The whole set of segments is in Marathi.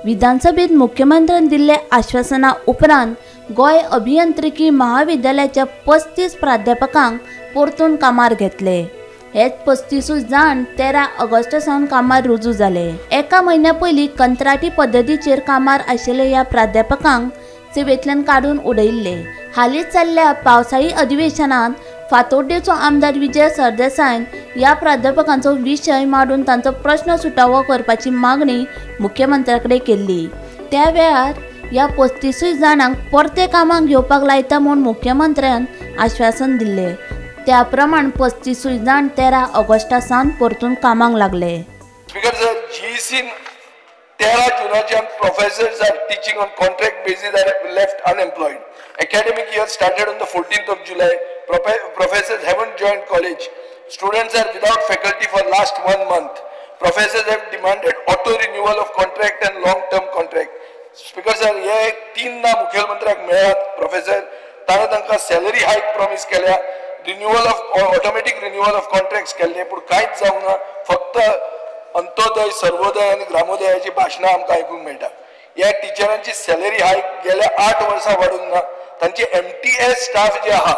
विधानसभेत मुख्यमंत्र्यांनी दिल्ले आश्वासना उपरांत गोय अभियांत्रिकी महाविद्यालयाच्या 35 प्राध्यापकांक परतून कामार घेतले। हेच 35 जाण 13 ऑगस्ट सावन कामार रुजू जाले। एका म्हयन्या पयलीं कंत्राटी पद्दतीचेर कामार आशिल्ले ह्या प्राध्यापकांक सेवेंतल्यान काडून उडयल्ले। हालींच जाल्ल्या पावसाळी अधिवेशनात फातोड्डेचो आमदार विजय सरदेसायन ह्या प्राध्यापकांचो विशय मांडून तांचो प्रश्न सुटावो करपाची मागणी मुख्यमंत्र्याकडे केल्ली। त्या वेळार ह्या 35 जाणांक परते कामाक घेवपाक लायता म्हूण मुख्यमंत्र्यान आश्वासन दिल्ले। त्या प्रमाण 35 जाण 13 ऑगस्टा सावन परतून कामाक लागले। Speaker sir, GEC 13 Junaच्यान professors are teaching on contract basis are left unemployed. Academic year started on the 14th of July. Professors haven't joined college. Students are without faculty for last 1 month. Professors have demanded auto renewal of contract and long term contract. Speaker sir, हे 3 मुख्यमंत्र्याक मेळ्ळ्यात प्रोफेसर ताणें तांकां सॅलरी हायक प्रॉमिस केल्या, renewal of automatic renewal of contracts केल्ले, पूण कांयच जावंक ना। फक्त अंत्योदय, सर्वोदय आनी ग्रामोदयाची भाशणां आमकां आयकूंक मेळटा। ह्या टिचरांची सॅलरी हायक गेल्या 8 वर्सां वाडूंक ना। तांचे MTS स्टाफ जे आहा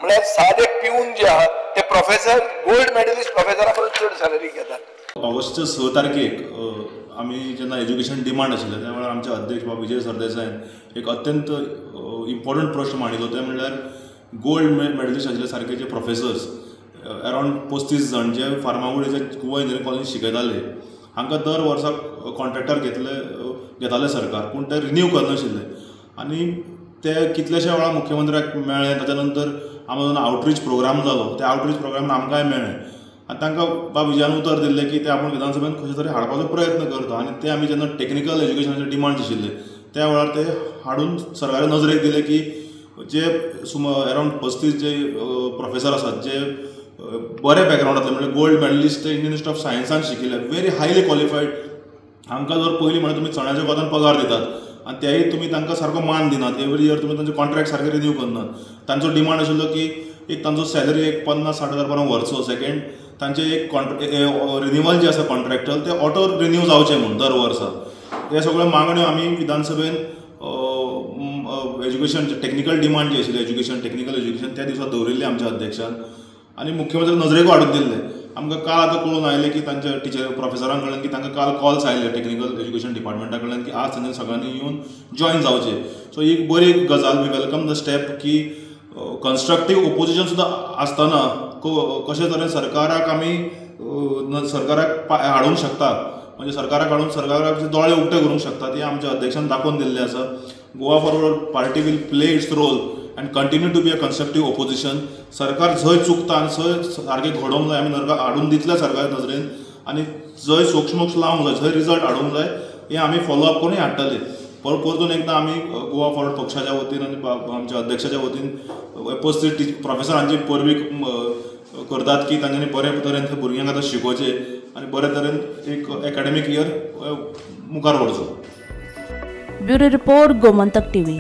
म्हळ्यार सादे पिऊन जे आहा ते प्रोफेसर गोल्ड मेडलिस्ट प्रोफेसरा परस चड सॅलरी घेतात। ऑगस्टच्या 6 तारखेक आमी जेन्ना एज्युकेशन डिमांड आशिल्लें त्या वेळार आमचे अध्यक्ष बाबा विजय सरदेसायन एक अत्यंत इम्पॉर्टंट प्रश्न मांडिल्लो, ते म्हणल्यार गोल्ड मेडलिस्ट आशिल्ले सारकेचे प्रोफेसर्स अरावंड 35 जाण जे फार्मागुडीचे गोवा इंजिनियरींग कॉलेज शिकयताले, हांकां दर वर्साक कॉन्ट्रॅक्टर घेताले सरकार, पूण ते रिन्यू करनाशिल्ले। आनी ते कितलेशे वेळा मुख्यमंत्र्याक मेळ्ळे, ताच्या नंतर आमचो आउटरीच प्रोग्राम जालो, त्या आउटरीच प्रोग्रामान आमकांय मेळ्ळें आनी तांकां बाबा विजयान उतर दिल्लें की ते आपण विधानसभेन कशें तरी हाडपाचो प्रयत्न करता। आनी ते आमी जेन्ना टेक्निकल एज्युकेशनाचे डिमांड्स आशिल्ले त्या वेळार ते हाडून सरकारान नजरेक दिले की जे अरावंड 35 जे प्रोफेसर आसात जे बरे बॅकग्राउंडांतले, म्हणजे gold medalist Indian Institute of सायन्सान शिकिल्ले, व्हेरी हायली क्वॉलिफायड, हांकां जर पयलीं म्हळ्यार तुमी चण्याच्या कोतान पगार दितात आनी तेय तुमी तांकां सारको मान दिनात, एवरी इयर तुमी तांचे कॉन्ट्रॅक्ट सारके रिन्यू करनात। तांचो डिमांड आशिल्लो की एक तांचो सॅलरी एक 50-60 हजार पर्यंत व्हरचो। सेकेंड, तांचे एक रिन्युअल जे आसा कॉन्ट्रॅक्चुअल ते ऑटो रिन्यू जावचें म्हूण दर वर्सा। हे सगळ्यो मागण्यो आमी विधानसभेन एज्युकेशन टेक्निकल डिमांड जी आशिल्ली एज्युकेशन टेक्निकल एज्युकेशन त्या दिसा दवरिल्ली आमच्या अध्यक्षान आनी मुख्यमंत्री नजरेको हाडून दिल्ले। आमकां काल आतां कळून आयलें की तांच्या टिचर प्रोफेसरां कडल्यान की तांकां काल कॉल्स आयले टेक्निकल एज्युकेशन डिपार्टमेंटा कडल्यान की आज तांच्यानी सगळ्यांनी येवन जॉयन जावचें। सो ही बरी गजाल, वी वेलकम द स्टेप की कन्स्ट्रक्टीव ओपोजिशन सुद्दां आसतना कशे तरेन सरकाराक आमी सरकाराक हाडूंक शकता, म्हणजे सरकाराक हाडून सरकाराचे दोळे उक्ते करूंक शकतात, हे आमच्या अध्यक्षान दाखोवन दिल्लें आसा। Goa forward party will play its role and continue to be a constructive opposition. सरकार जंय चुकता आनी थंय सारकें घडोवंक जाय, आमी हाडून दितले सरकार नजरेन, आनी जंय सोक्षमोक्ष लावंक जाय, जंय रिजल्ट हाडूंक जाय, हे आमी फॉलोअप करून हाडटले। परतून एकदां आमी गोवा फॉरवर्ड पक्षाच्या वतीन आनी आमच्या अध्यक्षाच्या वतीन 35 प्रोफेसरांची परबीं करतात की तांच्यांनी बरे तरेन त्या भुरग्यांक आतां शिकोवचें आनी बरे तरेन एक एकाडेमीक इयर मुखार व्हरचो। Bureau report, Gomantak TV.